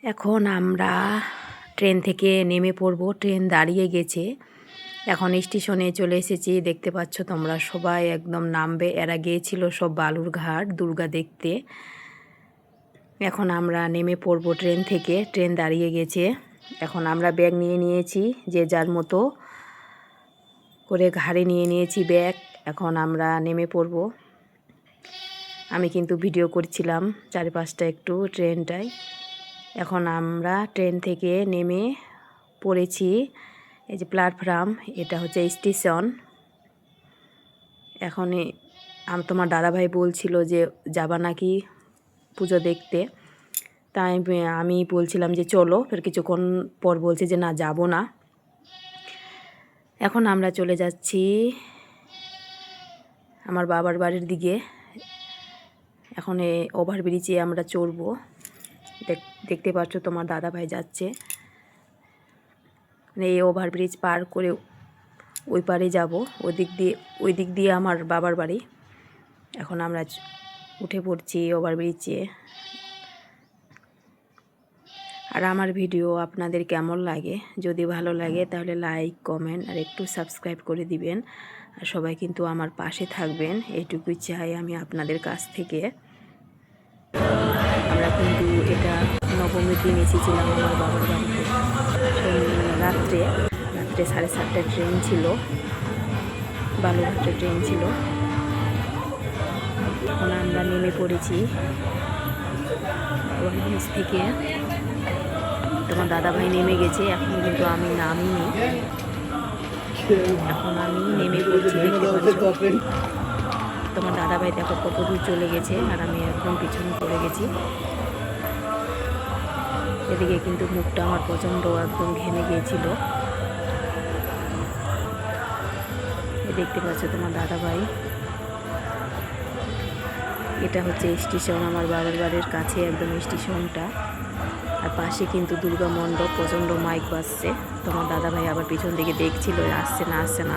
এখন আমরা ট্রেন থেকে নেমে পড়ব। ট্রেন দাঁড়িয়ে গেছে। এখন স্টেশনে চলে এসেছি। দেখতে পাচ্ছ তোমরা সবাই একদম নামবে। এরা গিয়েছিল সব বালুরঘাট দুর্গা দেখতে। এখন আমরা নেমে পড়ব ট্রেন থেকে। ট্রেন দাঁড়িয়ে গেছে। এখন আমরা ব্যাগ নিয়ে নিয়েছি, যে যার মতো করে ঘাড়ে নিয়ে নিয়েছি ব্যাগ। এখন আমরা নেমে পড়ব। আমি কিন্তু ভিডিও করছিলাম চারিপাশটা একটু ট্রেনটায়। এখন আমরা ট্রেন থেকে নেমে পড়েছি। এই যে প্ল্যাটফর্ম, এটা হচ্ছে স্টেশন। এখন তোমার দাদাভাই বলছিল যে যাবা নাকি পুজো দেখতে, তাই আমি বলছিলাম যে চলো। ফের কিছুক্ষণ পর বলছে যে না, যাব না। এখন আমরা চলে যাচ্ছি আমার বাবার বাড়ির দিকে। এখন এই ওভারব্রিজে আমরা চড়বো। দেখতে পাচ্ছ তোমার দাদাভাই যাচ্ছে। এই ওভারব্রিজ পার করে ওই পারে যাব। ওই দিক দিয়ে আমার বাবার বাড়ি। এখন আমরা উঠে পড়ছি ওভারব্রিজে। আর আমার ভিডিও আপনাদের কেমন লাগে, যদি ভালো লাগে তাহলে লাইক, কমেন্ট আর একটু সাবস্ক্রাইব করে দিবেন। আর সবাই কিন্তু আমার পাশে থাকবেন, এইটুকুই চাই আমি আপনাদের কাছ থেকে। আমরা কিন্তু এটা নবমীর দিন এসেছিলাম আমার বাবার বাড়িতে। রাত্রে 7:30টায় ট্রেন ছিল, বালুরঘাটের ট্রেন ছিল। এখন আমরা নেমে পড়েছি ওভারব্রিজ থেকে। তোমার দাদাভাই নেমে গেছে, এখন কিন্তু আমি নামিনি। এখন আমি নেমে পড়ছি। দেখতে পাচ্ছ তোমার দাদাভাই দেখো কত দূর চলে গেছে, আর আমি একদম পিছনে পড়ে গেছি। এদিকে কিন্তু মুখটা আমার প্রচণ্ড একদম ঘেমে গিয়েছিল। দেখতে পাচ্ছ তোমার দাদাভাই। এটা হচ্ছে স্টেশন, আমার বাবার বাড়ির কাছে একদম স্টেশনটা। আর পাশে কিন্তু দুর্গা মণ্ডপ, প্রচণ্ড মাইক বাজছে। তোমার দাদাভাই আবার পিছন দিকে দেখছিল আসছে না আসছে না।